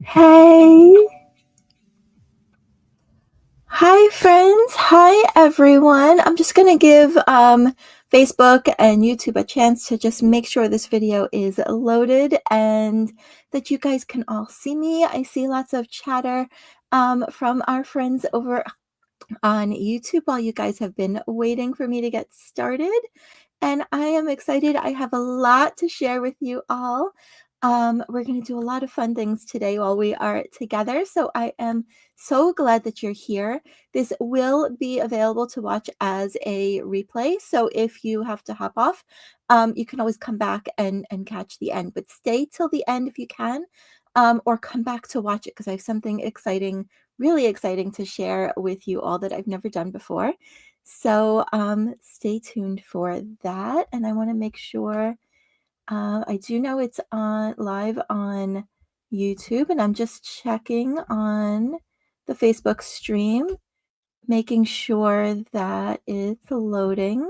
Hey. Hi, friends. Hi, everyone. I'm just going to give Facebook and YouTube a chance to just make sure this video is loaded and that you guys can all see me. I see lots of chatter from our friends over on YouTube while you guys have been waiting for me to get started. And I am excited. I have a lot to share with you all. We're going to do a lot of fun things today while we are together. So I am so glad that you're here. This will be available to watch as a replay. So if you have to hop off, you can always come back and catch the end. But stay till the end if you can, or come back to watch it because I have something exciting, really exciting to share with you all that I've never done before. So stay tuned for that. And I want to make sure I do know it's on live on YouTube, and I'm just checking on the Facebook stream, making sure that it's loading.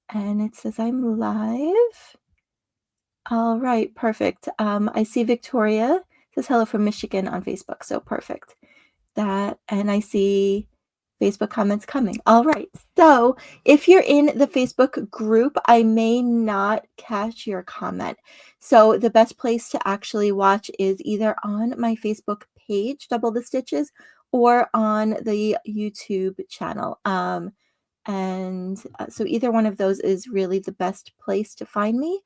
And it says I'm live. All right, perfect. I see Victoria says hello from Michigan on Facebook, so perfect. That, and I see Facebook comments coming. All right. So if you're in the Facebook group, I may not catch your comment. So the best place to actually watch is either on my Facebook page, Double the Stitches, or on the YouTube channel. So either one of those is really the best place to find me,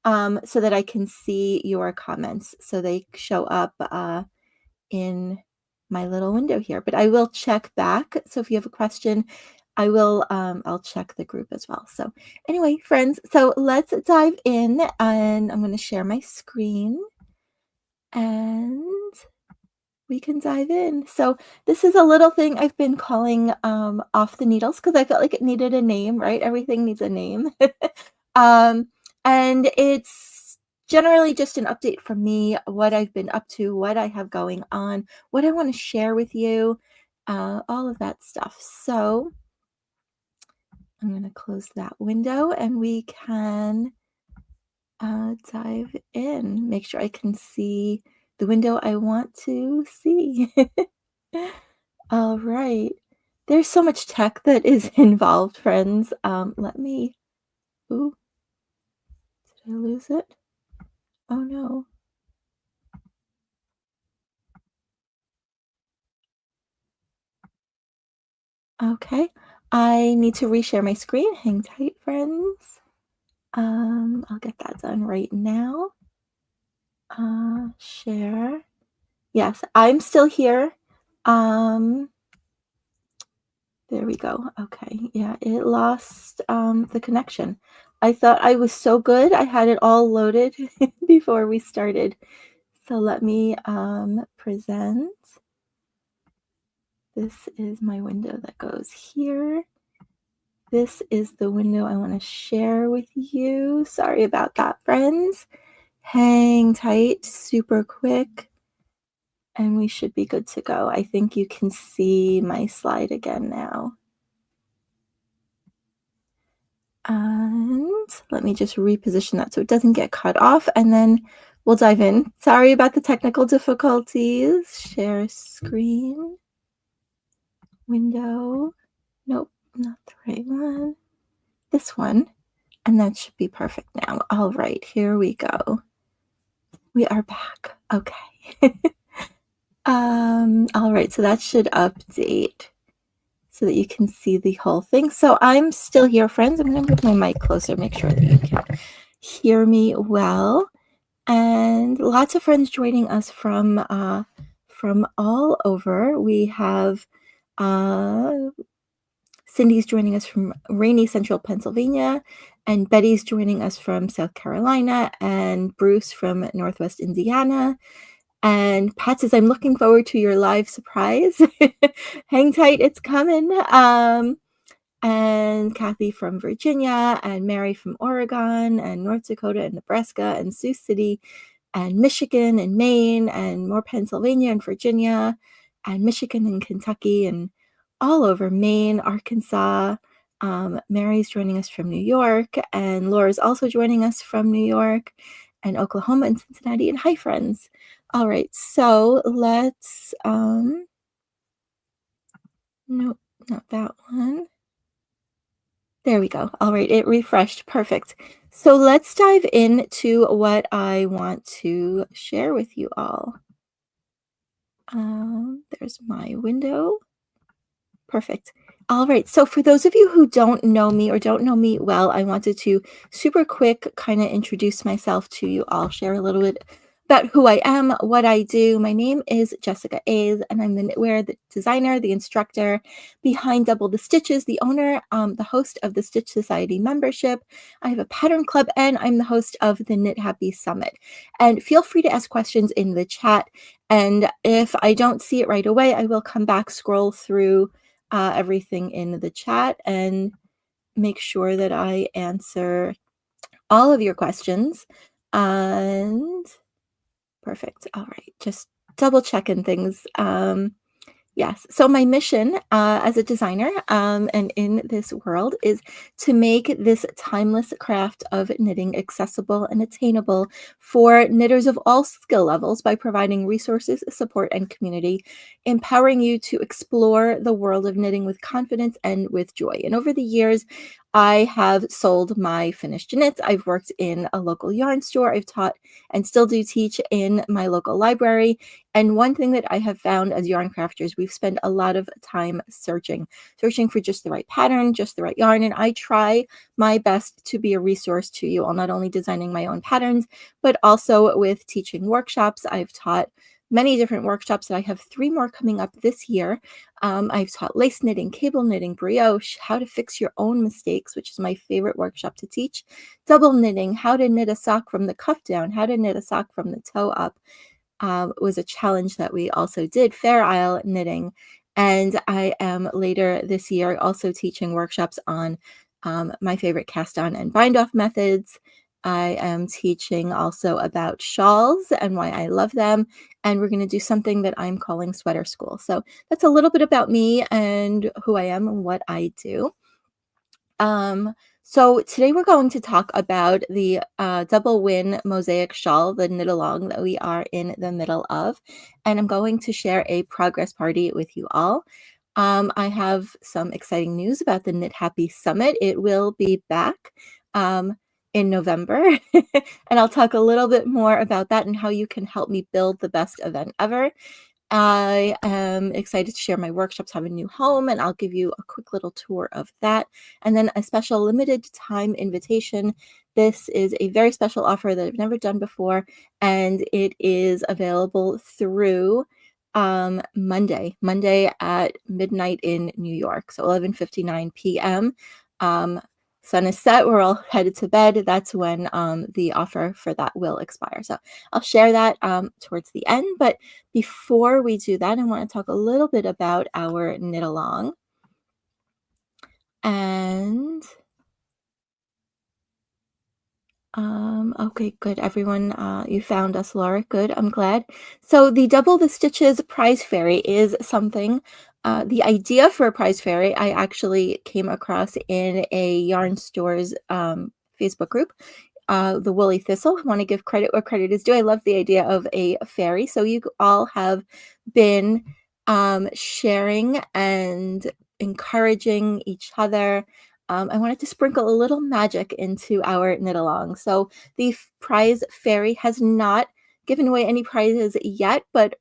so that I can see your comments. So they show up in my little window here, but I will check back. So if you have a question, I'll check the group as well. So anyway, friends, so let's dive in, and I'm going to share my screen and we can dive in. So this is a little thing I've been calling Off the Needles because I felt like it needed a name, right? Everything needs a name. And it's generally just an update from me, what I've been up to, what I have going on, what I want to share with you, all of that stuff. So I'm going to close that window and we can dive in. Make sure I can see the window I want to see. All right. There's so much tech that is involved, friends. Ooh, did I lose it? Oh no. Okay. I need to reshare my screen. Hang tight, friends. I'll get that done right now. Share. Yes, I'm still here. There we go. Okay. Yeah, it lost the connection. I thought I was so good. I had it all loaded before we started. So let me present. This is my window that goes here. This is the window I want to share with you. Sorry about that, friends. Hang tight, super quick, and we should be good to go. I think you can see my slide again now. And let me just reposition that so it doesn't get cut off, and then we'll dive in. Sorry about the technical difficulties. Share screen. Window. Nope, not the right one. This one. And that should be perfect now. All right, here we go. We are back. Okay. All right, so that should update so that you can see the whole thing. So I'm still here, friends. I'm going to move my mic closer, make sure that you can hear me well. And lots of friends joining us from all over. We have Cindy's joining us from rainy central Pennsylvania, and Betty's joining us from South Carolina, and Bruce from Northwest Indiana. And Pat says, I'm looking forward to your live surprise. Hang tight, it's coming. And Kathy from Virginia, and Mary from Oregon, and North Dakota, and Nebraska, and Sioux City, and Michigan, and Maine, and more Pennsylvania, and Virginia, and Michigan, and Kentucky, and all over Maine, Arkansas, Mary's joining us from New York, and Laura's also joining us from New York, and Oklahoma and Cincinnati. And hi, friends. All right, so let's, nope, not that one. There we go. All right, it refreshed. Perfect. So let's dive into what I want to share with you all. There's my window. Perfect. All right. So for those of you who don't know me or don't know me well, I wanted to super quick kind of introduce myself to you all, share a little bit about who I am, what I do. My name is Jessica A's, and I'm the knitwear the designer, the instructor behind Double the Stitches, the owner, the host of the Stitch Society membership. I have a pattern club, and I'm the host of the Knit Happy Summit. And feel free to ask questions in the chat. And if I don't see it right away, I will come back, scroll through everything in the chat and make sure that I answer all of your questions. And perfect. All right. Just double checking things. Yes. So my mission as a designer and in this world is to make this timeless craft of knitting accessible and attainable for knitters of all skill levels by providing resources, support, and community, empowering you to explore the world of knitting with confidence and with joy. And over the years, I have sold my finished knits. I've worked in a local yarn store. I've taught and still do teach in my local library. And one thing that I have found as yarn crafters, we've spent a lot of time searching for just the right pattern, just the right yarn. And I try my best to be a resource to you all, not only designing my own patterns, but also with teaching workshops. I've taught many different workshops, and I have 3 more coming up this year. I've taught lace knitting, cable knitting, brioche, how to fix your own mistakes, which is my favorite workshop to teach, double knitting, how to knit a sock from the cuff down, how to knit a sock from the toe up. Was a challenge that we also did, Fair Isle knitting. And I am later this year also teaching workshops on my favorite cast on and bind off methods. I am teaching also about shawls and why I love them. And we're going to do something that I'm calling Sweater School. So that's a little bit about me and who I am and what I do. So today we're going to talk about the Double Win Mosaic Shawl, the knit along that we are in the middle of, and I'm going to share a progress party with you all. I have some exciting news about the Knit Happy Summit. It will be back in November, and I'll talk a little bit more about that and how you can help me build the best event ever. I am excited to share my workshops have a new home, and I'll give you a quick little tour of that. And then a special limited time invitation. This is a very special offer that I've never done before, and it is available through Monday at midnight in New York, so 11:59 p.m. Sun is set, we're all headed to bed. That's when the offer for that will expire. So I'll share that towards the end. But before we do that, I want to talk a little bit about our knit along. And okay, good. Everyone, you found us, Laura. Good. I'm glad. So the Double the Stitches prize fairy is something. The idea for a prize fairy I actually came across in a yarn stores Facebook group. The Woolly Thistle. I want to give credit where credit is due. I love the idea of a fairy. So you all have been sharing and encouraging each other. I wanted to sprinkle a little magic into our knit along. So the prize fairy has not given away any prizes yet, but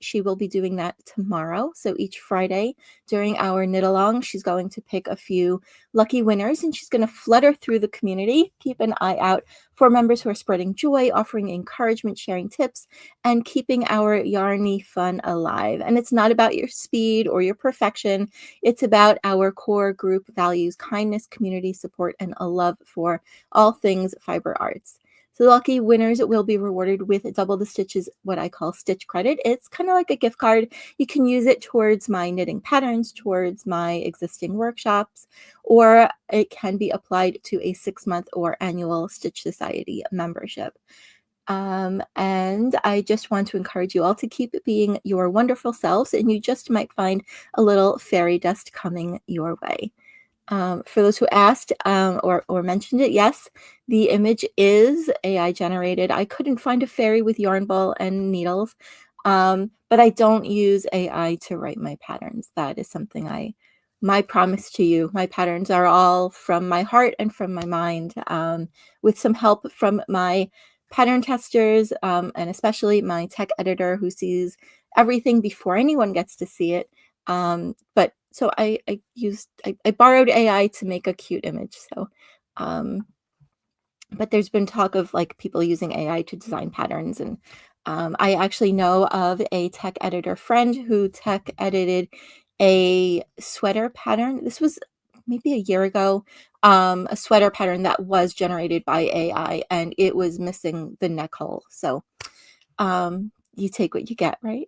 she will be doing that tomorrow. So each Friday during our knit along, she's going to pick a few lucky winners, and she's going to flutter through the community. Keep an eye out for members who are spreading joy, offering encouragement, sharing tips, and keeping our yarny fun alive. And it's not about your speed or your perfection. It's about our core group values, kindness, community support, and a love for all things fiber arts. So the lucky winners will be rewarded with Double the Stitches, what I call stitch credit. It's kind of like a gift card. You can use it towards my knitting patterns, towards my existing workshops, or it can be applied to a 6-month or annual Stitch Society membership. And I just want to encourage you all to keep being your wonderful selves, and you just might find a little fairy dust coming your way. For those who asked or mentioned it, yes, the image is AI generated. I couldn't find a fairy with yarn ball and needles, but I don't use AI to write my patterns. That is something my promise to you. My patterns are all from my heart and from my mind, with some help from my pattern testers, and especially my tech editor who sees everything before anyone gets to see it. But so I borrowed AI to make a cute image. So, um, but there's been talk of like people using AI to design patterns, and I actually know of a tech editor friend who tech edited a sweater pattern. This was maybe a year ago. A sweater pattern that was generated by AI, and it was missing the neck hole. So you take what you get, right?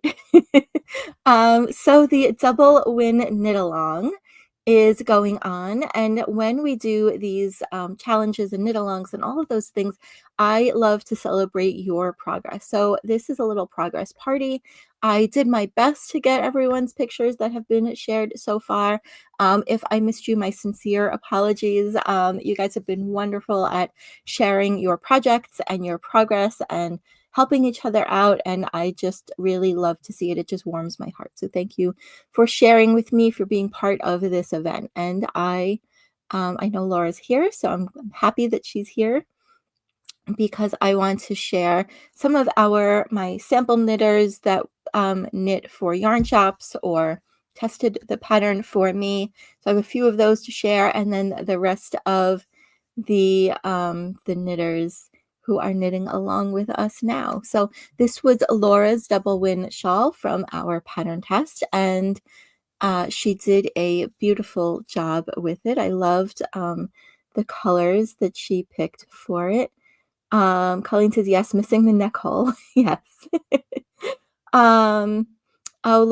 So the double win knit along is going on, and when we do these challenges and knit alongs and all of those things, I love to celebrate your progress. So this is a little progress party. I did my best to get everyone's pictures that have been shared so far. If I missed you, my sincere apologies. You guys have been wonderful at sharing your projects and your progress and helping each other out, and I just really love to see it. It just warms my heart. So thank you for sharing with me, for being part of this event. And I know Laura's here, so I'm happy that she's here because I want to share some of my sample knitters that knit for yarn shops or tested the pattern for me. So I have a few of those to share, and then the rest of the knitters who are knitting along with us now. So this was Laura's double win shawl from our pattern test, and she did a beautiful job with it. I loved the colors that she picked for it. Colleen says, yes, missing the neck hole. Yes. um, oh,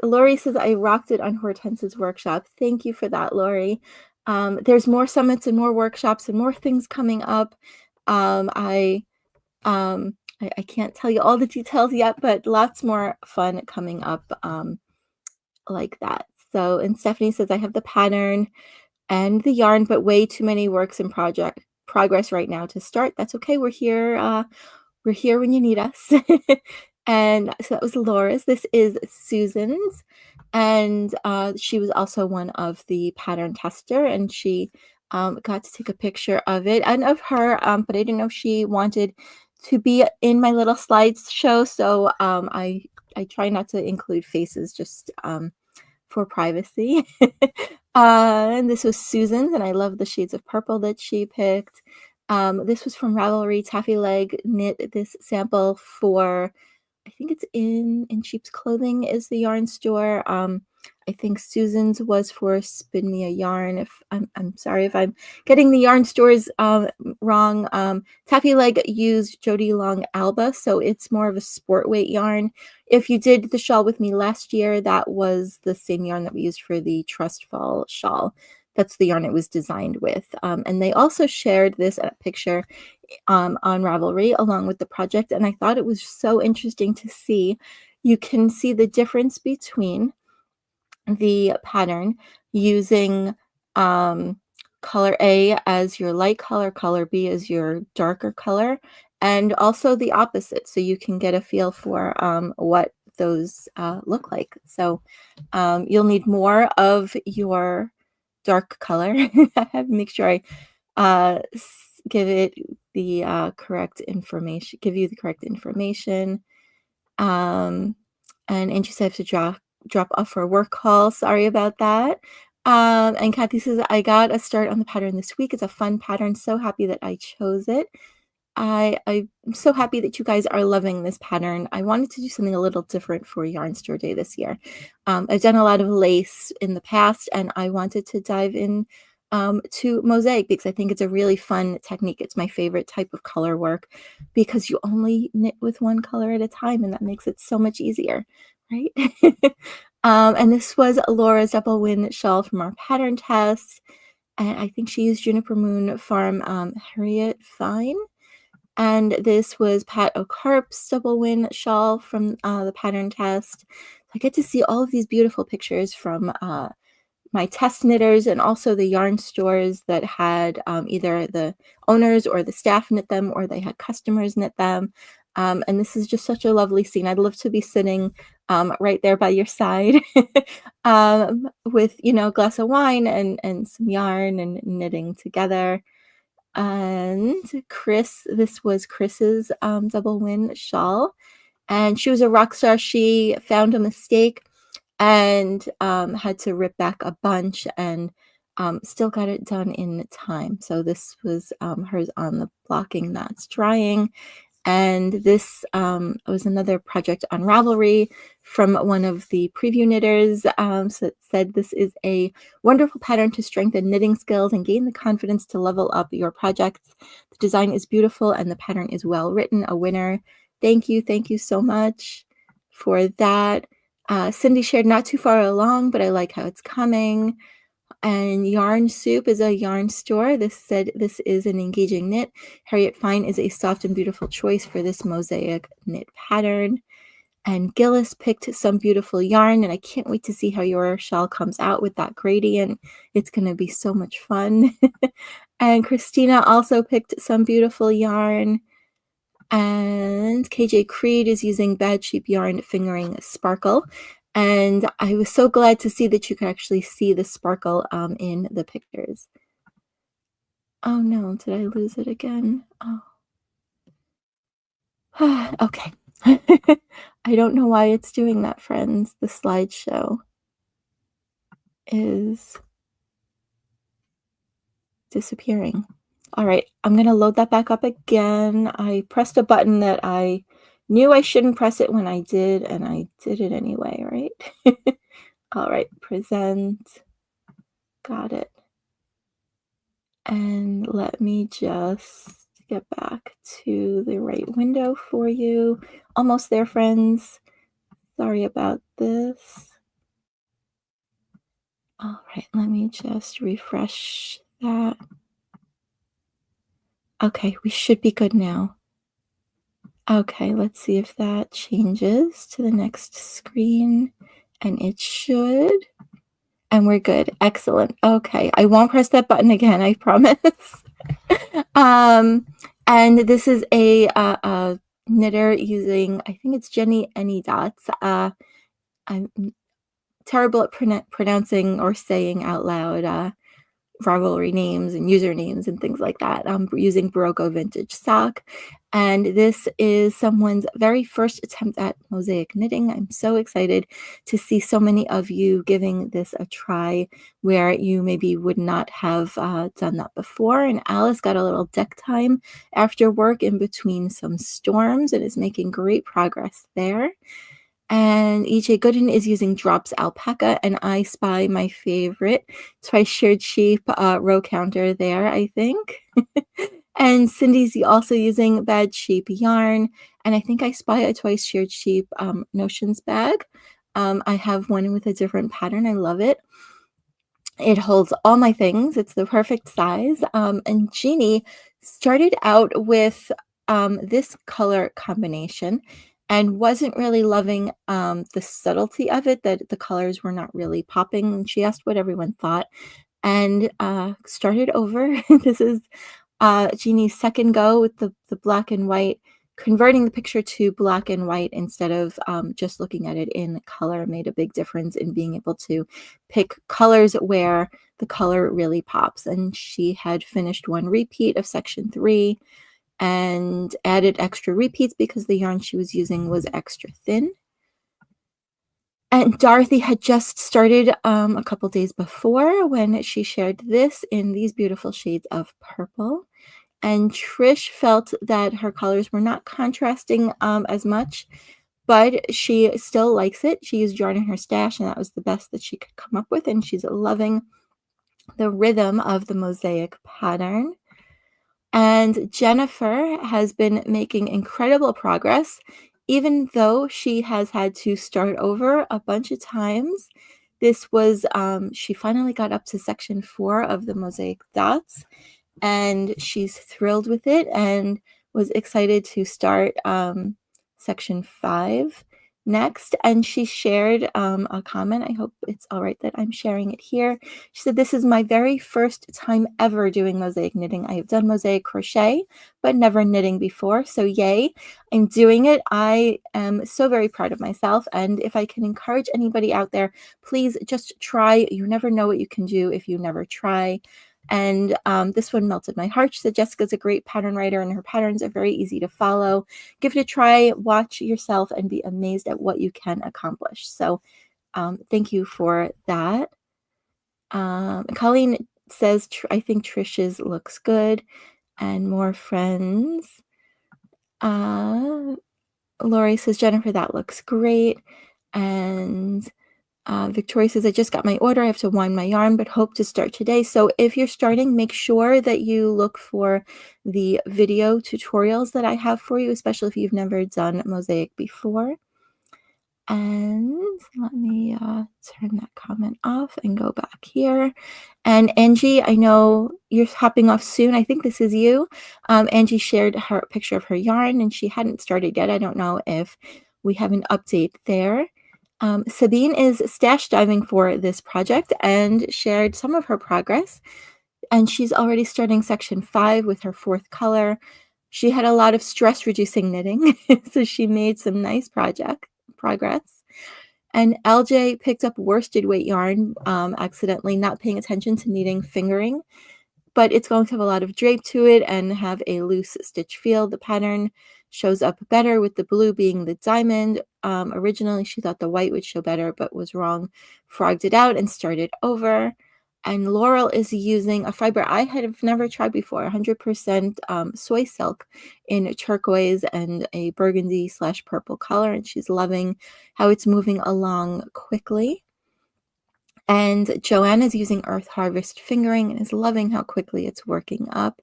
Lori says, I rocked it on Hortense's workshop. Thank you for that, Lori. There's more summits and more workshops and more things coming up. Um, I, I can't tell you all the details yet, but lots more fun coming up like that. So, and Stephanie says, I have the pattern and the yarn, but way too many works in progress right now to start. That's okay. We're here. We're here when you need us. And so that was Laura's. This is Susan's. And she was also one of the pattern tester, and she got to take a picture of it and of her, but I didn't know if she wanted to be in my little slideshow. So I try not to include faces just for privacy. And this was Susan's, and I love the shades of purple that she picked. This was from Ravelry. Taffy Leg knit this sample for, I think it's in Sheep's Clothing is the yarn store. I think Susan's was for Spin Me a Yarn. If I'm sorry if I'm getting the yarn stores wrong. Taffy Leg used Jody Long Alba, so it's more of a sport weight yarn. If you did the shawl with me last year, that was the same yarn that we used for the Trust Fall shawl. That's the yarn it was designed with. And they also shared this picture on Ravelry along with the project, and I thought it was so interesting to see. You can see the difference between the pattern using color A as your light color, color B as your darker color, and also the opposite, so you can get a feel for what those look like. So you'll need more of your dark color. I have to make sure I give it the correct information, give you the correct information. And Angie said I have to drop off for a work call. Sorry about that. And Kathy says, I got a start on the pattern this week. It's a fun pattern. So happy that I chose it. I'm so happy that you guys are loving this pattern. I wanted to do something a little different for Yarn Store Day this year. I've done a lot of lace in the past, and I wanted to dive in to mosaic because I think it's a really fun technique. It's my favorite type of color work because you only knit with one color at a time, and that makes it so much easier, right? And this was Laura's double win shawl from our pattern test, and I think she used Juniper Moon Farm Harriet Fine. And this was Pat O'Carp's double win shawl from the pattern test. I get to see all of these beautiful pictures from my test knitters and also the yarn stores that had either the owners or the staff knit them, or they had customers knit them. And this is just such a lovely scene. I'd love to be sitting right there by your side with, a glass of wine and some yarn and knitting together. And this was Chris's double win shawl. And she was a rock star. She found a mistake and had to rip back a bunch, and still got it done in time. So this was hers on the blocking that's drying. And this was another project on Ravelry from one of the preview knitters. So it said, this is a wonderful pattern to strengthen knitting skills and gain the confidence to level up your projects. The design is beautiful and the pattern is well written. A winner. Thank you so much for that. Cindy shared, not too far along, but I like how it's coming. And Yarn Soup is a yarn store. This said, this is an engaging knit. Harriet Fine is a soft and beautiful choice for this mosaic knit pattern. And Gillis picked some beautiful yarn, and I can't wait to see how your shawl comes out with that gradient. It's going to be so much fun. And Christina also picked some beautiful yarn. And KJ Creed is using Bad Sheep yarn fingering Sparkle. And I was so glad to see that you could actually see the sparkle in the pictures. Oh no, did I lose it again? Oh. Okay. I don't know why it's doing that, friends. The slideshow is disappearing. All right, I'm going to load that back up again. I pressed a button that I knew I shouldn't press it when I did, and I did it anyway, right? All right, present. Got it. And let me just get back to the right window for you. Almost there, friends. Sorry about this. All right, let me just refresh that. Okay, we should be good now. Okay, let's see if that changes to the next screen. And it should. And we're good. Excellent. Okay, I won't press that button again, I promise. And this is a knitter using, I think it's Jenny Any Dots. I'm terrible at pronouncing or saying out loud Ravelry names and usernames and things like that. I'm using Barocco Vintage Sock. And this is someone's very first attempt at mosaic knitting. I'm so excited to see so many of you giving this a try where you maybe would not have done that before. And Alice got a little deck time after work in between some storms and is making great progress there. And EJ Gooden is using Drops Alpaca, and I spy my favorite Twice Sheared Sheep row counter there, I think. And Cindy's also using Bad Sheep yarn, and I think I spy a Twice Sheared Sheep Notions bag. I have one with a different pattern. I love it. It holds all my things. It's the perfect size. And Jeannie started out with this color combination and wasn't really loving the subtlety of it, that the colors were not really popping. And she asked what everyone thought and started over. This is Jeannie's second go with the black and white. Converting the picture to black and white instead of just looking at it in color made a big difference in being able to pick colors where the color really pops. And she had finished one repeat of section 3 and added extra repeats because the yarn she was using was extra thin. And Dorothy had just started a couple days before when she shared this in these beautiful shades of purple. And Trish felt that her colors were not contrasting as much, but she still likes it. She used yarn in her stash, and that was the best that she could come up with. And she's loving the rhythm of the mosaic pattern. And Jennifer has been making incredible progress, even though she has had to start over a bunch of times. This was, she finally got up to section 4 of the mosaic dots, and she's thrilled with it and was excited to start section 5. next, and she shared a comment. I hope it's all right that I'm sharing it here. She said, "This is my very first time ever doing mosaic knitting. I have done mosaic crochet, but never knitting before. So yay, I'm doing it. I am so very proud of myself. And if I can encourage anybody out there, please just try. You never know what you can do if you never try." And this one melted my heart. She said, "Jessica's a great pattern writer and her patterns are very easy to follow. Give it a try, watch yourself, and be amazed at what you can accomplish." So thank you for that. Colleen says, "I think Trish's looks good." And more friends. Lori says, "Jennifer, that looks great." And Victoria says, "I just got my order. I have to wind my yarn, but hope to start today." So if you're starting, make sure that you look for the video tutorials that I have for you, especially if you've never done mosaic before. And let me turn that comment off and go back here. And Angie, I know you're hopping off soon. I think this is you. Angie shared her picture of her yarn, and she hadn't started yet. I don't know if we have an update there. Sabine is stash diving for this project and shared some of her progress. And she's already starting section 5 with her 4th color. She had a lot of stress reducing knitting, so she made some nice progress. And LJ picked up worsted weight yarn, accidentally not paying attention to needing fingering, but it's going to have a lot of drape to it and have a loose stitch feel. The pattern shows up better with the blue being the diamond. Originally, she thought the white would show better, but was wrong. Frogged it out and started over. And Laurel is using a fiber I had never tried before, 100% soy silk in turquoise and a burgundy/purple color, and she's loving how it's moving along quickly. And Joanne is using Earth Harvest fingering and is loving how quickly it's working up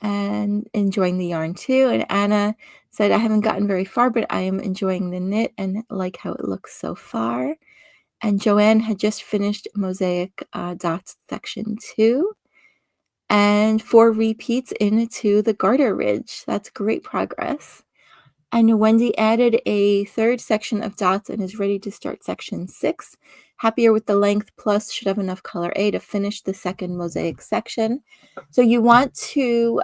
and enjoying the yarn too. And Anna said, "I haven't gotten very far, but I am enjoying the knit and like how it looks so far." And Joanne had just finished Mosaic Dots section 2 and 4 repeats into the garter ridge. That's great progress. And Wendy added a 3rd section of dots and is ready to start section 6. Happier with the length, plus should have enough color A to finish the 2nd mosaic section. So you want to,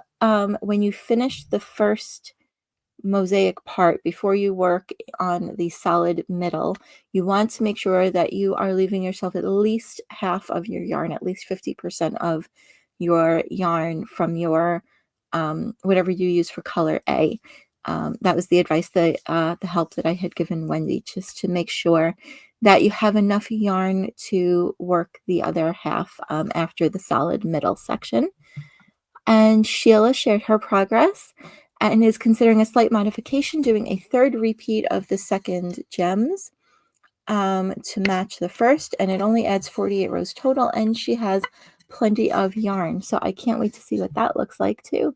when you finish the 1st mosaic part, before you work on the solid middle, you want to make sure that you are leaving yourself at least half of your yarn, at least 50% of your yarn from your whatever you use for color A. That was the advice, the help that I had given Wendy, just to make sure that you have enough yarn to work the other half after the solid middle section. And Sheila shared her progress and is considering a slight modification, doing a 3rd repeat of the 2nd gems to match the 1st, and it only adds 48 rows total, and she has plenty of yarn, so I can't wait to see what that looks like too.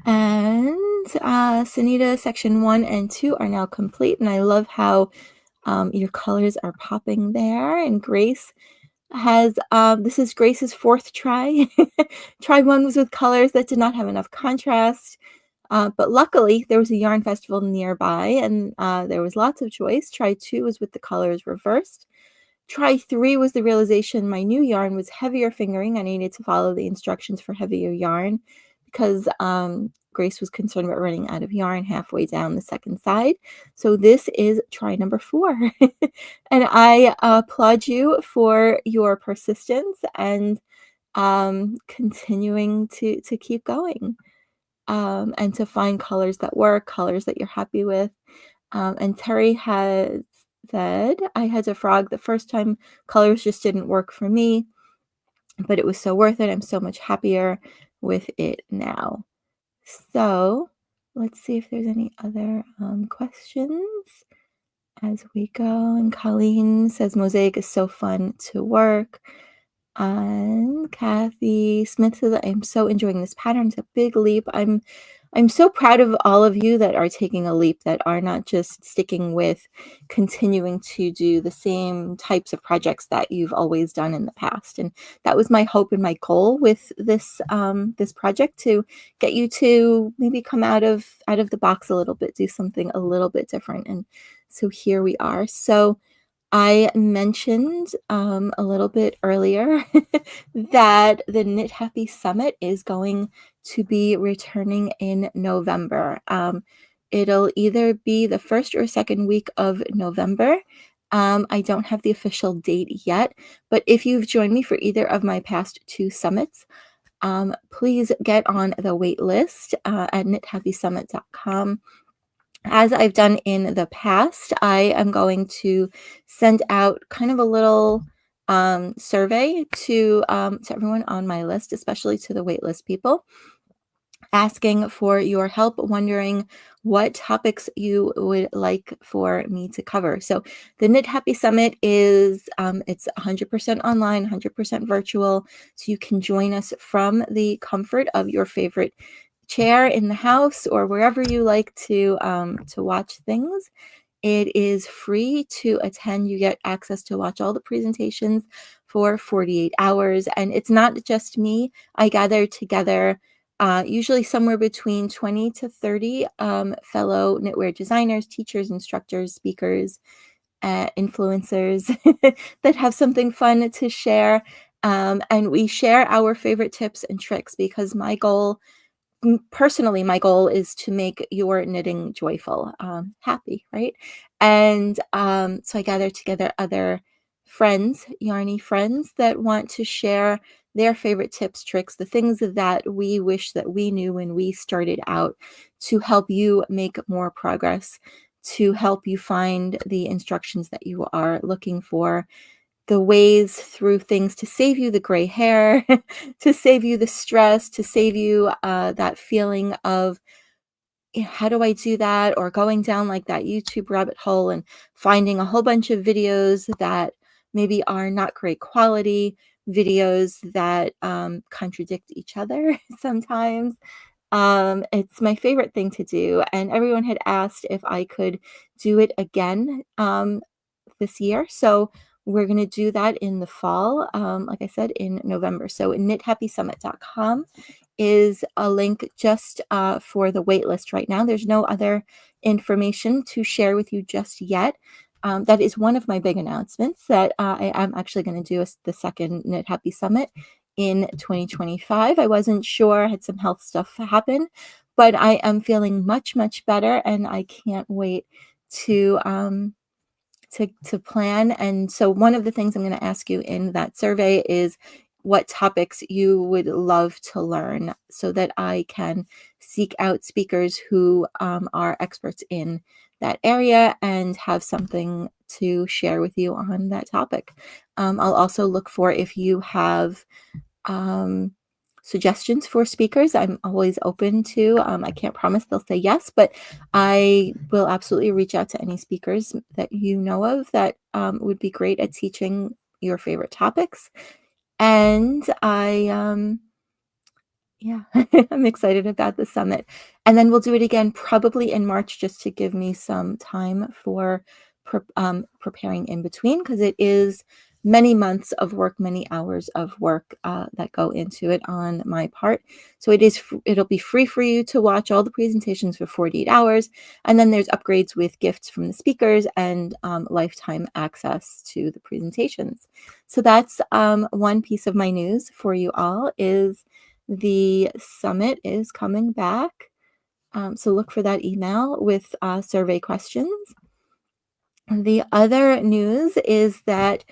And Sunita, section 1 and 2 are now complete, and I love how your colors are popping there. And Grace has, this is Grace's 4th try. Try 1 was with colors that did not have enough contrast, but luckily there was a yarn festival nearby, and there was lots of choice. Try 2 was with the colors reversed. Try 3 was the realization my new yarn was heavier fingering. I needed to follow the instructions for heavier yarn because Grace was concerned about running out of yarn halfway down the 2nd side. So this is try number 4. And I applaud you for your persistence and continuing to keep going and to find colors that work, colors that you're happy with. And Terry has said, "I had to frog the first time. Colors just didn't work for me, but it was so worth it. I'm so much happier with it now." So let's see if there's any other questions as we go. And Colleen says, "Mosaic is so fun to work." And Kathy Smith says, "I'm so enjoying this pattern. It's a big leap. I'm I'm so proud of all of you that are taking a leap, that are not just sticking with continuing to do the same types of projects that you've always done in the past. And that was my hope and my goal with this project, to get you to maybe come out of the box a little bit, do something a little bit different. And so here we are. So I mentioned a little bit earlier that the Knit Happy Summit is going to be returning in November. It'll either be the first or second week of November. I don't have the official date yet, but if you've joined me for either of my past two summits, please get on the wait list at knithappysummit.com. As I've done in the past, I am going to send out kind of a little survey to everyone on my list, especially to the waitlist people, asking for your help, wondering what topics you would like for me to cover. So the Knit Happy Summit is it's 100% online, 100% virtual, so you can join us from the comfort of your favorite chair in the house or wherever you like to watch things. It is free to attend. You get access to watch all the presentations for 48 hours. And it's not just me. I gather together usually somewhere between 20 to 30 fellow knitwear designers, teachers, instructors, speakers, influencers that have something fun to share. And we share our favorite tips and tricks, because personally, my goal is to make your knitting joyful, happy, right? And so I gather together other friends, yarny friends, that want to share their favorite tips, tricks, the things that we wish that we knew when we started out, to help you make more progress, to help you find the instructions that you are looking for, the ways through things to save you the gray hair, to save you the stress, to save you that feeling of, how do I do that? Or going down like that YouTube rabbit hole and finding a whole bunch of videos that maybe are not great quality, videos that contradict each other sometimes. It's my favorite thing to do. And everyone had asked if I could do it again this year. So we're going to do that in the fall, like I said, in November. So knithappysummit.com is a link just for the waitlist right now. There's no other information to share with you just yet. That is one of my big announcements, that I am actually going to do the second Knit Happy Summit in 2025. I wasn't sure, I had some health stuff happen, but I am feeling much, much better, and I can't wait to plan. And so one of the things I'm going to ask you in that survey is what topics you would love to learn, so that I can seek out speakers who are experts in that area and have something to share with you on that topic. I'll also look for, if you have suggestions for speakers, I'm always open to. I can't promise they'll say yes, but I will absolutely reach out to any speakers that you know of that would be great at teaching your favorite topics. And yeah, I'm excited about the summit. And then we'll do it again probably in March, just to give me some time for preparing in between, because it is many months of work, many hours of work that go into it on my part. So it'll be free for you to watch all the presentations for 48 hours. And then there's upgrades with gifts from the speakers and lifetime access to the presentations. So that's one piece of my news for you all, is the summit is coming back. So look for that email with survey questions. The other news is that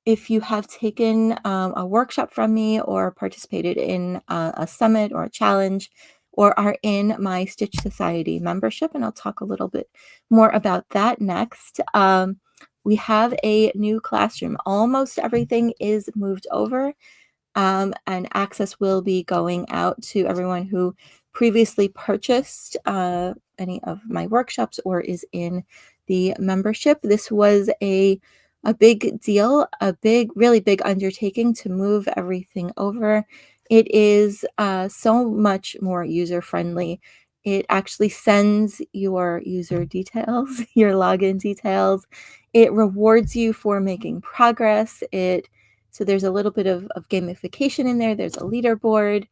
if you have taken a workshop from me, or participated in a summit or a challenge, or are in my Stitch Society membership, and I'll talk a little bit more about that next, we have a new classroom. Almost everything is moved over. And access will be going out to everyone who previously purchased any of my workshops or is in the membership. This was a big deal, really big undertaking to move everything over. It is so much more user friendly. It actually sends your user details, your login details. It rewards you for making progress. So there's a little bit of gamification in there. There's a leaderboard.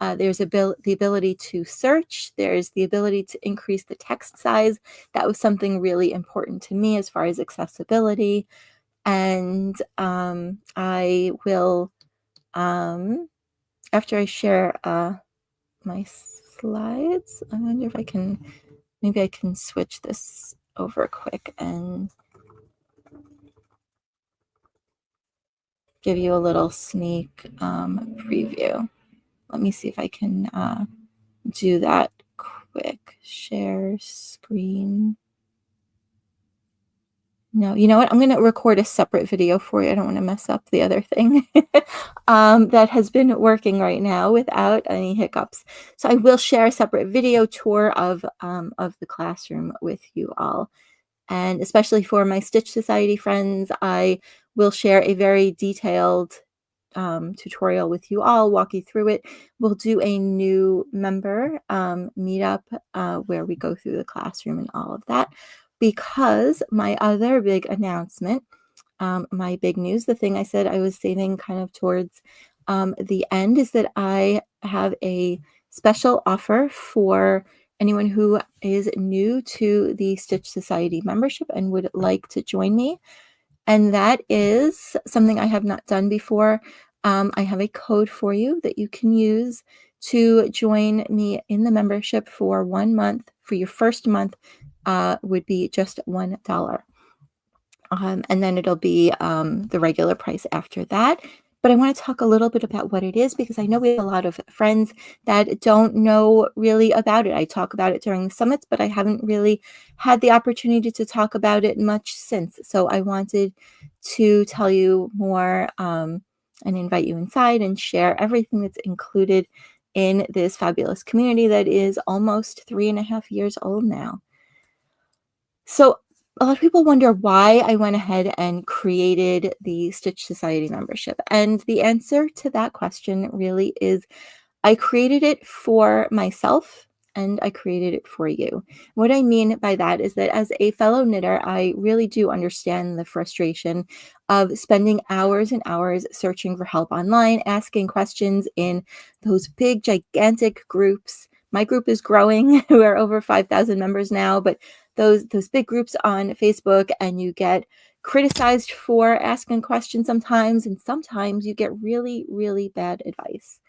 There's the ability to search. There's the ability to increase the text size. That was something really important to me as far as accessibility. And I will, after I share my slides, I wonder if maybe I can switch this over quick and give you a little sneak preview. Let me see if I can do that quick. Share screen. No, you know what? I'm going to record a separate video for you. I don't want to mess up the other thing that has been working right now without any hiccups. So I will share a separate video tour of the classroom with you all. And especially for my Stitch Society friends, I will share a very detailed tutorial with you all, walk you through it. We'll do a new member meetup where we go through the classroom and all of that. Because my other big announcement, my big news, the thing I said I was saving kind of towards the end, is that I have a special offer for anyone who is new to the Stitch Society membership and would like to join me. And that is something I have not done before. I have a code for you that you can use to join me in the membership for 1 month. For your first month would be just $1. And then it'll be the regular price after that. But I want to talk a little bit about what it is, because I know we have a lot of friends that don't know really about it. I talk about it during the summits, but I haven't really had the opportunity to talk about it much since. So I wanted to tell you more and invite you inside and share everything that's included in this fabulous community that is almost 3.5 years old now. So a lot of people wonder why I went ahead and created the Stitch Society membership. And the answer to that question really is I created it for myself and I created it for you. What I mean by that is that as a fellow knitter, I really do understand the frustration of spending hours and hours searching for help online, asking questions in those big, gigantic groups. My group is growing. We're over 5,000 members now, but those big groups on Facebook, and you get criticized for asking questions sometimes, and sometimes you get really, really bad advice.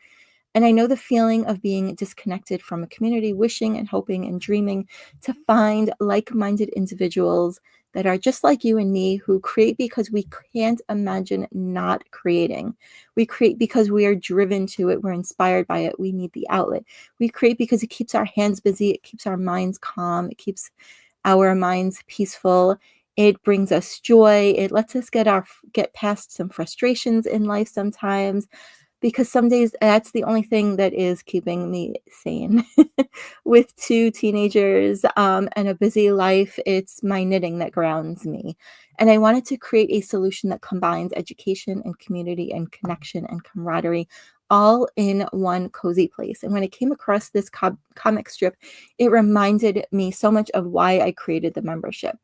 And I know the feeling of being disconnected from a community, wishing and hoping and dreaming to find like-minded individuals that are just like you and me, who create because we can't imagine not creating. We create because we are driven to it. We're inspired by it. We need the outlet. We create because it keeps our hands busy. It keeps our minds calm. It keeps our minds peaceful. It brings us joy. It lets us get past some frustrations in life sometimes, because some days that's the only thing that is keeping me sane. With 2 teenagers and a busy life, it's my knitting that grounds me. And I wanted to create a solution that combines education and community and connection and camaraderie all in one cozy place. And when I came across this comic strip, it reminded me so much of why I created the membership.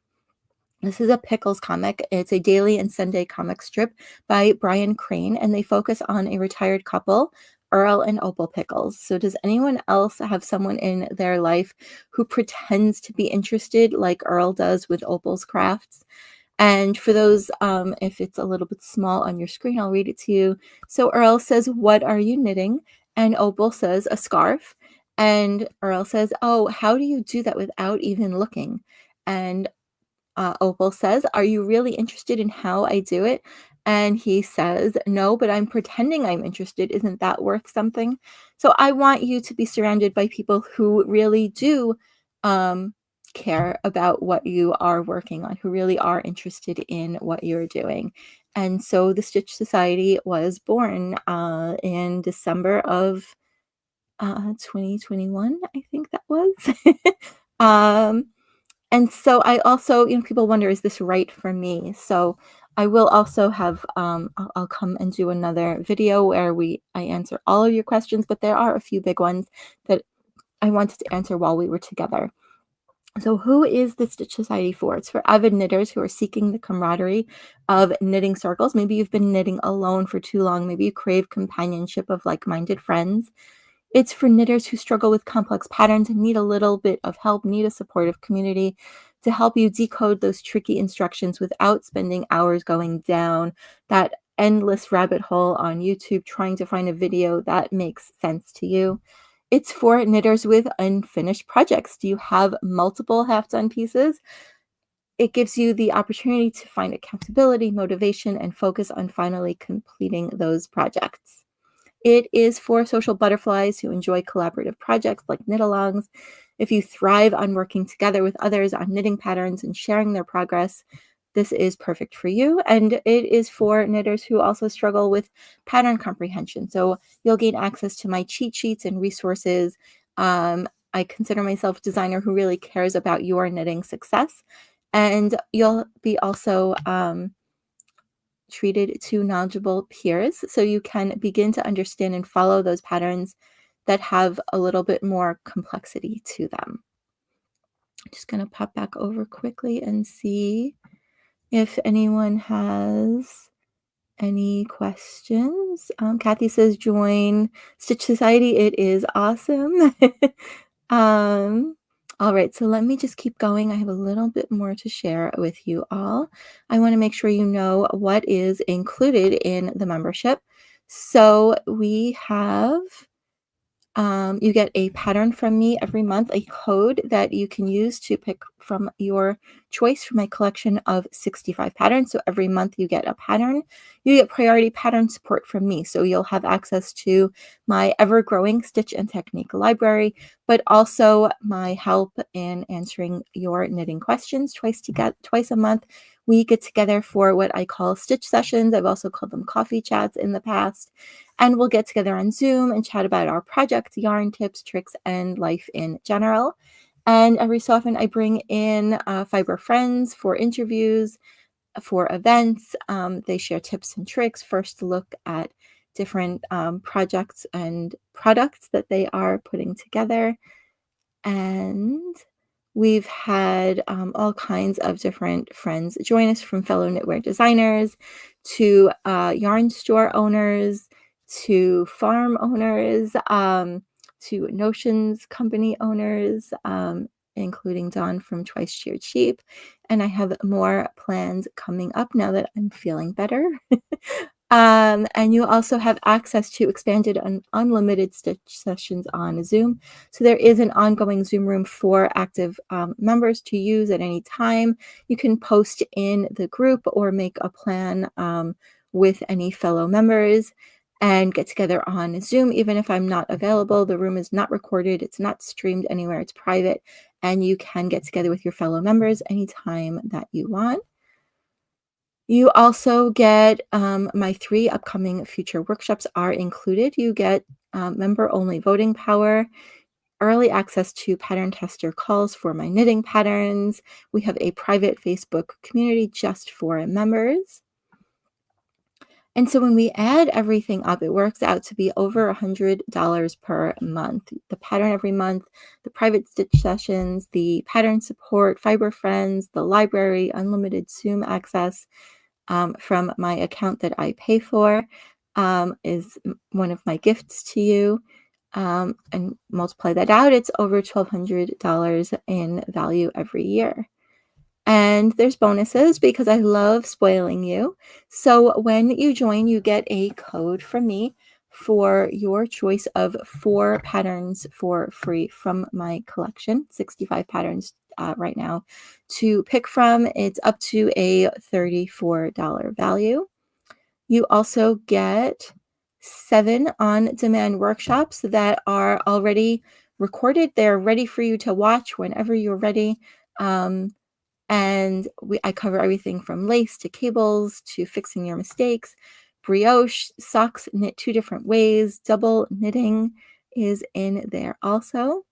This is a Pickles comic. It's a daily and Sunday comic strip by Brian Crane, and they focus on a retired couple, Earl and Opal Pickles. So does anyone else have someone in their life who pretends to be interested like Earl does with Opal's crafts? And for those, if it's a little bit small on your screen, I'll read it to you. So Earl says, "What are you knitting?" And Opal says, "A scarf." And Earl says, "Oh, how do you do that without even looking?" And Opal says, "Are you really interested in how I do it?" And he says, "No, but I'm pretending I'm interested. Isn't that worth something?" So I want you to be surrounded by people who really do care about what you are working on, who really are interested in what you're doing. And so the Stitch Society was born in December of 2021, I think that was. um, and so I also, people wonder, is this right for me? So I will also have, I'll come and do another video where I answer all of your questions, but there are a few big ones that I wanted to answer while we were together. So who is the Stitch Society for? It's for avid knitters who are seeking the camaraderie of knitting circles. Maybe you've been knitting alone for too long. Maybe you crave companionship of like-minded friends. It's for knitters who struggle with complex patterns and need a little bit of help, need a supportive community to help you decode those tricky instructions without spending hours going down that endless rabbit hole on YouTube trying to find a video that makes sense to you. It's for knitters with unfinished projects. Do you have multiple half-done pieces? It gives you the opportunity to find accountability, motivation, and focus on finally completing those projects. It is for social butterflies who enjoy collaborative projects like knit-alongs. If you thrive on working together with others on knitting patterns and sharing their progress, this is perfect for you. And it is for knitters who also struggle with pattern comprehension. So you'll gain access to my cheat sheets and resources. I consider myself a designer who really cares about your knitting success. And you'll be also treated to knowledgeable peers, so you can begin to understand and follow those patterns that have a little bit more complexity to them. I'm just going to pop back over quickly and see if anyone has any questions. Kathy says, join Stitch Society. It is awesome. All right, so let me just keep going. I have a little bit more to share with you all. I want to make sure you know what is included in the membership. So we have you get a pattern from me every month, a code that you can use to pick from your choice from my collection of 65 patterns. So every month you get a pattern. You get priority pattern support from me. So you'll have access to my ever-growing Stitch and Technique library, but also my help in answering your knitting questions twice a month. We get together for what I call Stitch sessions. I've also called them coffee chats in the past. And we'll get together on Zoom and chat about our projects, yarn tips, tricks, and life in general. And every so often I bring in fiber friends for interviews, for events. They share tips and tricks, first look at different projects and products that they are putting together. And we've had all kinds of different friends join us, from fellow knitwear designers to yarn store owners to farm owners to Notions company owners, including Dawn from Twice Sheared Sheep. And I have more plans coming up now that I'm feeling better. And you also have access to expanded and unlimited Stitch sessions on Zoom. So there is an ongoing Zoom room for active members to use at any time. You can post in the group or make a plan with any fellow members and get together on Zoom. Even if I'm not available, the room is not recorded. It's not streamed anywhere. It's private. And you can get together with your fellow members anytime that you want. You also get my 3 upcoming future workshops are included. You get member-only voting power, early access to pattern tester calls for my knitting patterns. We have a private Facebook community just for members. And so when we add everything up, it works out to be over $100 per month. The pattern every month, the private Stitch sessions, the pattern support, fiber friends, the library, unlimited Zoom access from my account that I pay for is one of my gifts to you. And multiply that out, it's over $1,200 in value every year. And there's bonuses because I love spoiling you. So when you join, you get a code from me for your choice of 4 patterns for free from my collection, 65 patterns right now to pick from. It's up to a $34 value. You also get 7 on-demand workshops that are already recorded. They're ready for you to watch whenever you're ready. And I cover everything from lace to cables to fixing your mistakes. Brioche, socks knit 2 different ways. Double knitting is in there also.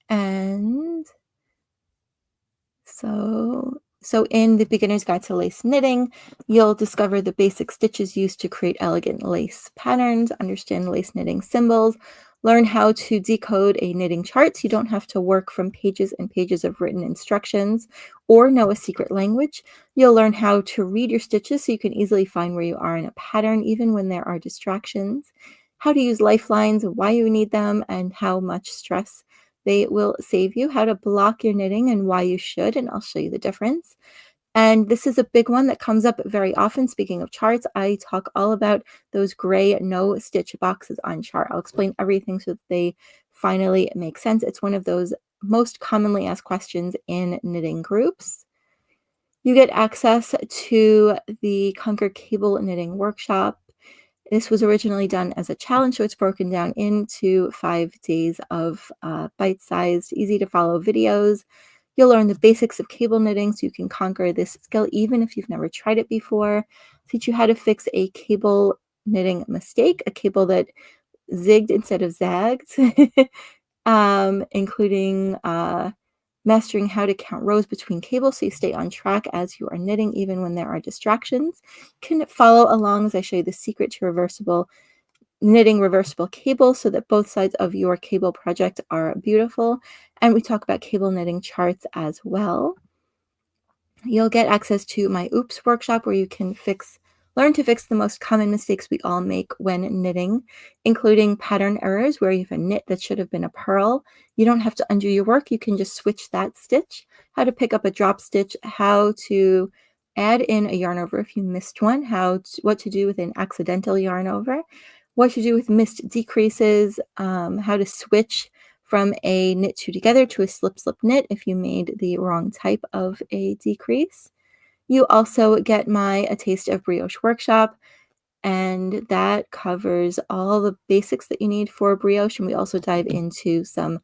And so in the Beginner's Guide to Lace Knitting, you'll discover the basic stitches used to create elegant lace patterns, understand lace knitting symbols, learn how to decode a knitting chart so you don't have to work from pages and pages of written instructions or know a secret language. You'll learn how to read your stitches so you can easily find where you are in a pattern, even when there are distractions, how to use lifelines, why you need them, and how much stress they will save you, how to block your knitting and why you should, and I'll show you the difference. And this is a big one that comes up very often. Speaking of charts, I talk all about those gray no stitch boxes on chart. I'll explain everything so that they finally make sense. It's one of those most commonly asked questions in knitting groups. You get access to the Conquer Cable Knitting Workshop. This was originally done as a challenge, so it's broken down into 5 days of bite-sized, easy-to-follow videos. You'll learn the basics of cable knitting so you can conquer this skill even if you've never tried it before. Teach you how to fix a cable knitting mistake, a cable that zigged instead of zagged, including mastering how to count rows between cables so you stay on track as you are knitting even when there are distractions. You can follow along as I show you the secret to knitting reversible cable so that both sides of your cable project are beautiful. And we talk about cable knitting charts as well. You'll get access to my Oops workshop where you can learn to fix the most common mistakes we all make when knitting, including pattern errors where you have a knit that should have been a purl. You don't have to undo your work. You can just switch that stitch, how to pick up a drop stitch, how to add in a yarn over if you missed one, what to do with an accidental yarn over, what to do with missed decreases, how to switch from a knit two together to a slip slip knit if you made the wrong type of a decrease. You also get my A Taste of Brioche workshop, and that covers all the basics that you need for brioche, and we also dive into some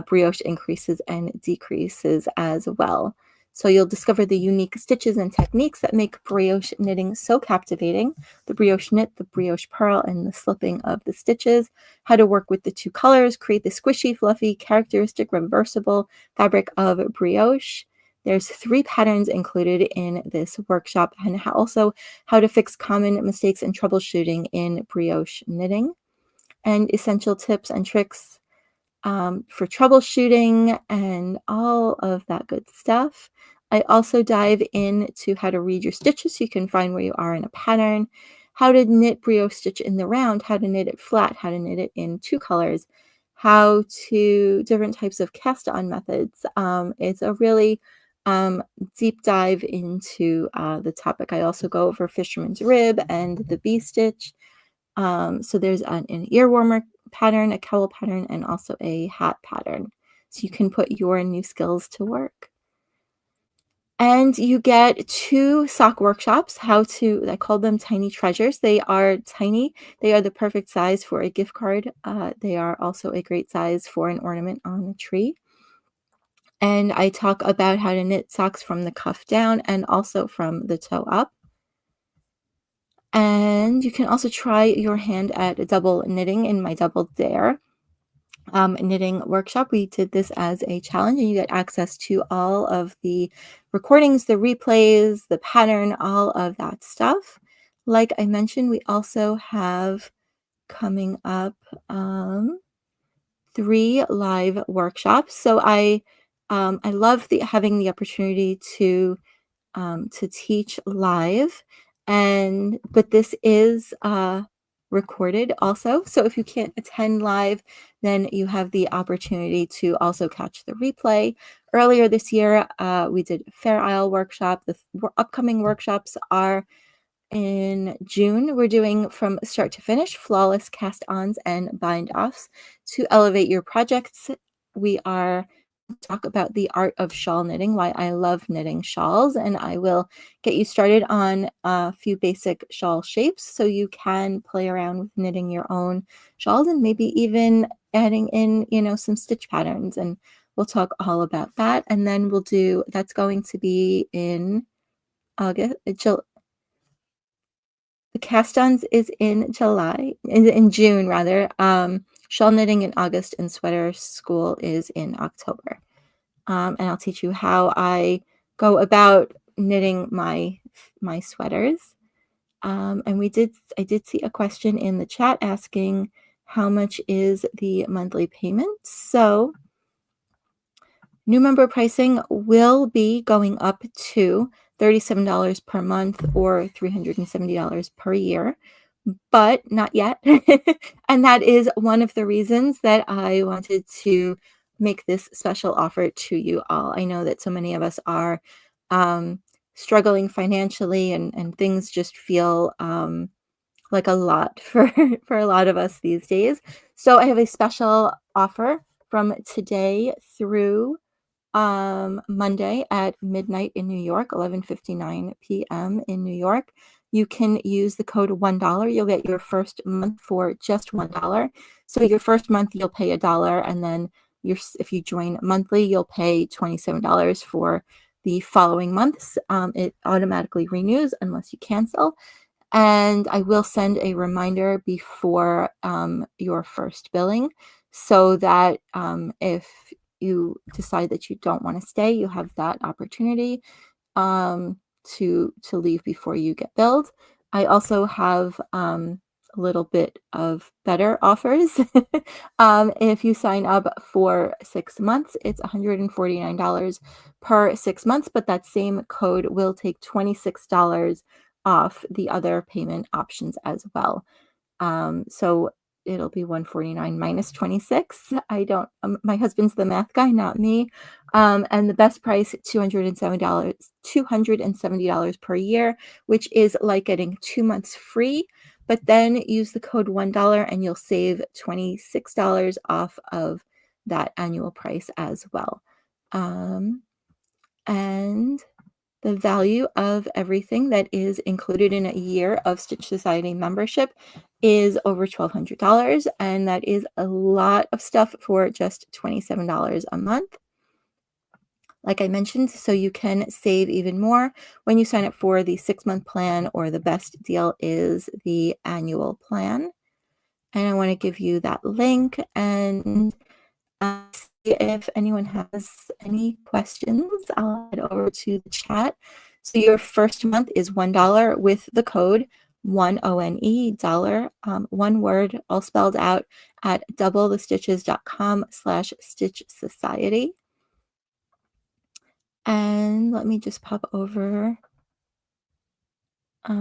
brioche increases and decreases as well. So you'll discover the unique stitches and techniques that make brioche knitting so captivating: the brioche knit, the brioche purl, and the slipping of the stitches, how to work with the two colors, create the squishy, fluffy, characteristic, reversible fabric of brioche. There's 3 patterns included in this workshop, and also how to fix common mistakes and troubleshooting in brioche knitting, and essential tips and tricks for troubleshooting and all of that good stuff. I also dive into how to read your stitches so you can find where you are in a pattern, how to knit brioche stitch in the round, how to knit it flat, how to knit it in 2 colors, different types of cast on methods. It's a really deep dive into the topic. I also go over fisherman's rib and the bee stitch. So there's an ear warmer pattern, a cowl pattern, and also a hat pattern. So you can put your new skills to work. And you get 2 sock workshops, I call them tiny treasures. They are tiny. They are the perfect size for a gift card. They are also a great size for an ornament on a tree. And I talk about how to knit socks from the cuff down and also from the toe up. And you can also try your hand at double knitting in my Double Dare knitting workshop. We did this as a challenge, and you get access to all of the recordings, the replays, the pattern, all of that stuff. Like I mentioned, we also have coming up 3 live workshops. So I love having the opportunity to teach live, but this is recorded also. So if you can't attend live, then you have the opportunity to also catch the replay. Earlier this year, we did Fair Isle workshop. The upcoming workshops are in June. We're doing from start to finish, flawless cast-ons and bind-offs to elevate your projects. We are talk about the art of shawl knitting, why I love knitting shawls, and I will get you started on a few basic shawl shapes so you can play around with knitting your own shawls and maybe even adding in, some stitch patterns, and we'll talk all about that. And then that's going to be in August. The cast-ons is in June rather. Shawl knitting in August and sweater school is in October. And I'll teach you how I go about knitting my sweaters. And I did see a question in the chat asking how much is the monthly payment. So new member pricing will be going up to $37 per month or $370 per year, but not yet. And that is one of the reasons that I wanted to make this special offer to you all. I know that so many of us are struggling financially, and things just feel like a lot for for a lot of us these days. So I have a special offer from today through Monday at midnight in New York, 11:59 p.m. in New York. You can use the code $1. You'll get your first month for just $1. So your first month you'll pay $1, and then if you join monthly, you'll pay $27 for the following months. It automatically renews unless you cancel. And I will send a reminder before your first billing, so that if you decide that you don't want to stay, you have that opportunity to leave before you get billed. I also have a little bit of better offers. If you sign up for 6 months, it's $149 per 6 months, but that same code will take $26 off the other payment options as well. So it'll be 149 minus 26. I don't, my husband's the math guy, not me. And the best price, $270 per year, which is like getting 2 months free. But then use the code $1 and you'll save $26 off of that annual price as well. And the value of everything that is included in a year of Stitch Society membership is over $1,200, and that is a lot of stuff for just $27 a month. Like I mentioned, so you can save even more when you sign up for the 6-month plan, or the best deal is the annual plan. And I want to give you that link and see if anyone has any questions. I'll head over to the chat. So your first month is $1 with the code ONE dollar, one word, all spelled out, at doublethestitches.com/Stitch Society. And let me just pop over. Let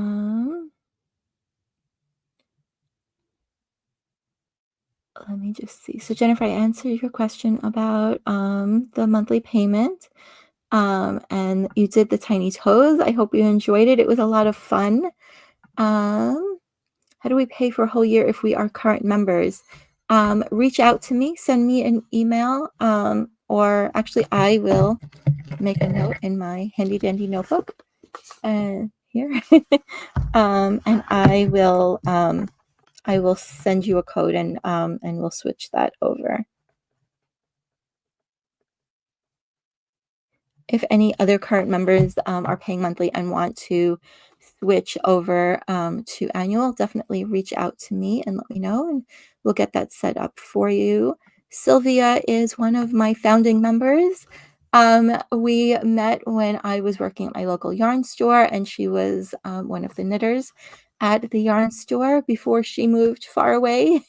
me just see. So Jennifer, I answered your question about the monthly payment. And you did the tiny toes. I hope you enjoyed it. It was a lot of fun. How do we pay for a whole year if we are current members? Reach out to me, send me an email, or actually I will make a note in my handy dandy notebook here. And I will send you a code, and we'll switch that over. If any other current members are paying monthly and want to switch over to annual, definitely reach out to me and let me know, and we'll get that set up for you. Sylvia is one of my founding members. We met when I was working at my local yarn store, and she was one of the knitters at the yarn store before she moved far away.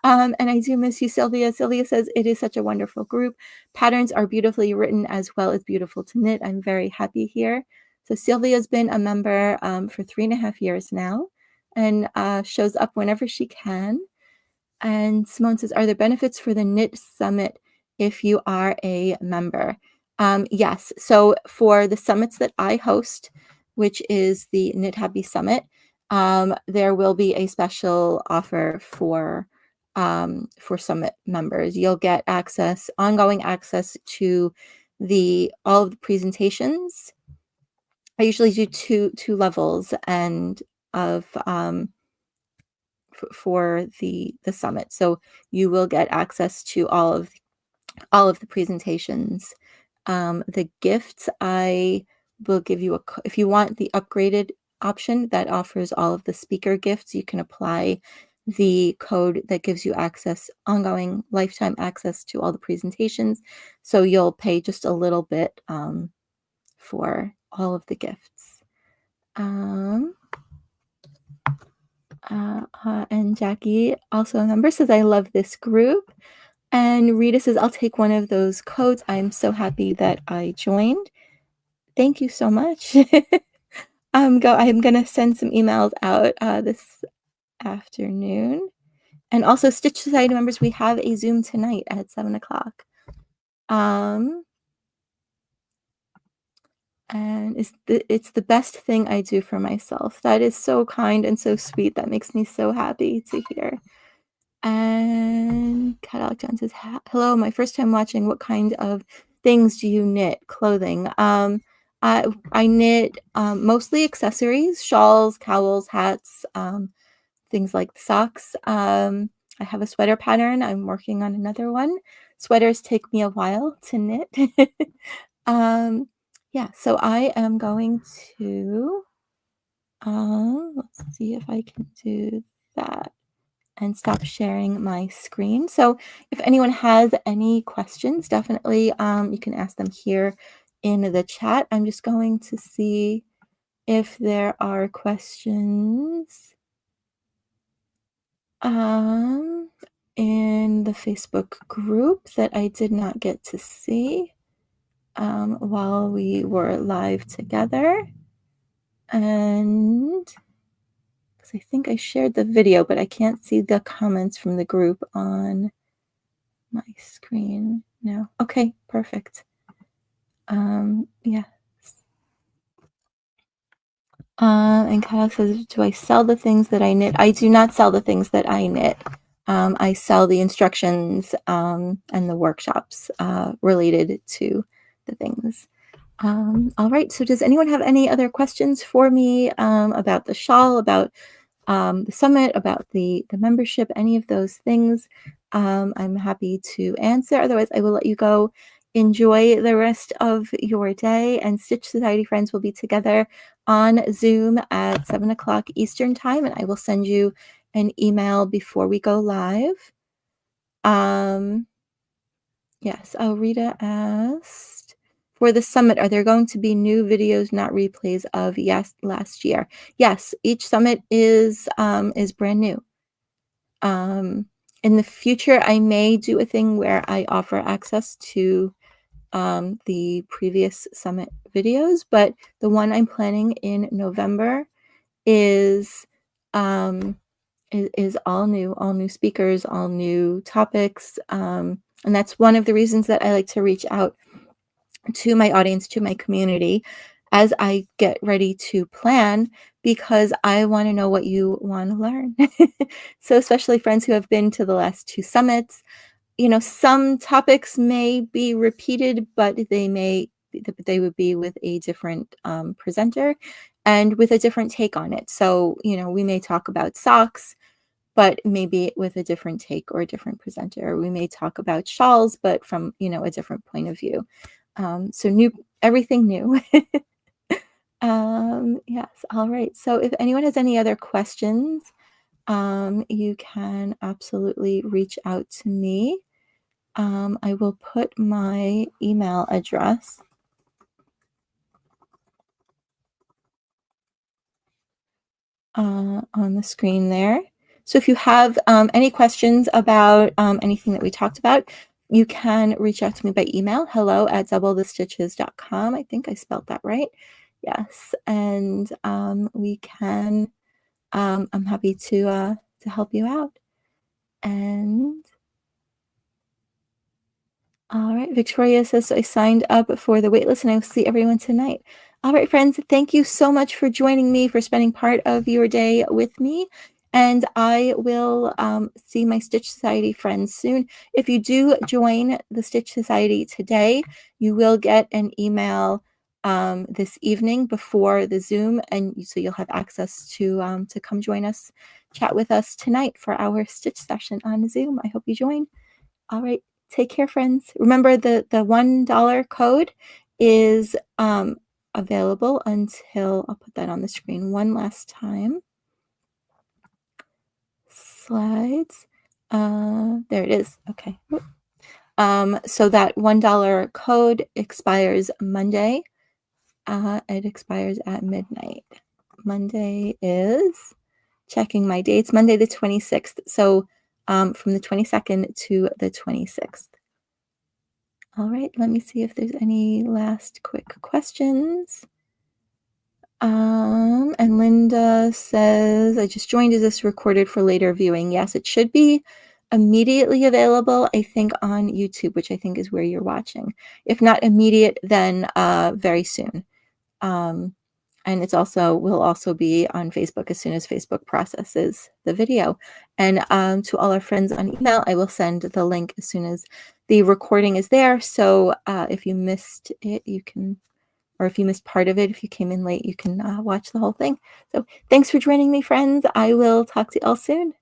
And I do miss you, Sylvia. Sylvia says, it is such a wonderful group. Patterns are beautifully written as well as beautiful to knit. I'm very happy here. So Sylvia's been a member for 3.5 years now, and shows up whenever she can. And Simone says, are there benefits for the Knit Summit if you are a member? Yes. So for the summits that I host, which is the Knit Happy Summit, there will be a special offer for summit members. You'll get ongoing access to all of the presentations. I usually do two levels and of for the summit. So you will get access to all of the presentations. The gifts, I will give you if you want the upgraded option that offers all of the speaker gifts, you can apply the code that gives you ongoing lifetime access to all the presentations. So you'll pay just a little bit for all of the gifts. And Jackie, also a member, says, I love this group. And Rita says, I'll take one of those codes. I'm so happy that I joined. Thank you so much. I'm gonna send some emails out this afternoon. And also, Stitch Society members, we have a Zoom tonight at 7 o'clock. And it's the best thing I do for myself. That is so kind and so sweet. That makes me so happy to hear. And Cat Alec John says, hello, my first time watching. What kind of things do you knit? Clothing. I knit mostly accessories, shawls, cowls, hats, things like socks. I have a sweater pattern. I'm working on another one. Sweaters take me a while to knit. Yeah, so I am going to, let's see if I can do that and stop sharing my screen. So if anyone has any questions, definitely you can ask them here in the chat. I'm just going to see if there are questions in the Facebook group that I did not get to see while we were live together. And because I think I shared the video, but I can't see the comments from the group on my screen now. Okay, perfect. Yeah. And Kyle says, do I sell the things that I knit? I do not sell the things that I knit. I sell the instructions and the workshops related to the things. All right, so does anyone have any other questions for me about the shawl, about the summit, about the membership, any of those things? I'm happy to answer. Otherwise, I will let you go. Enjoy the rest of your day, and Stitch Society friends will be together on Zoom at 7 o'clock Eastern time, and I will send you an email before we go live. Yes, Rita asked, for the summit, are there going to be new videos, not replays of last year? Yes, each summit is brand new. In the future, I may do a thing where I offer access to the previous summit videos, but the one I'm planning in November is all new speakers, all new topics, and that's one of the reasons that I like to reach out to my audience, to my community, as I get ready to plan, because I want to know what you want to learn. So especially friends who have been to the last two summits, some topics may be repeated, but they would be with a different presenter and with a different take on it. So, we may talk about socks, but maybe with a different take or a different presenter. We may talk about shawls, but from, a different point of view. So everything new. Yes. All right. So if anyone has any other questions, you can absolutely reach out to me. I will put my email address on the screen there. So if you have any questions about anything that we talked about, you can reach out to me by email, hello@doublethestitches.com. I think I spelled that right. Yes. And we can, I'm happy to help you out. And all right, Victoria says, so I signed up for the waitlist and I will see everyone tonight. All right, friends, thank you so much for joining me, for spending part of your day with me. And I will see my Stitch Society friends soon. If you do join the Stitch Society today, you will get an email this evening before the Zoom, and so you'll have access to come join us, chat with us tonight for our Stitch session on Zoom. I hope you join. All right. Take care, friends. Remember, the $1 code is available until, I'll put that on the screen one last time. Slides. There it is. Okay. So that $1 code expires Monday. It expires at midnight. Monday is checking my dates, Monday the 26th. So from the 22nd to the 26th. All right, let me see if there's any last quick questions. And Linda says, I just joined. Is this recorded for later viewing? Yes, it should be immediately available, I think, on YouTube, which I think is where you're watching. If not immediate, then very soon. And it's also will also be on Facebook as soon as Facebook processes the video. And to all our friends on email, I will send the link as soon as the recording is there. So if you missed it, you can, or if you missed part of it, if you came in late, you can watch the whole thing. So thanks for joining me, friends. I will talk to you all soon.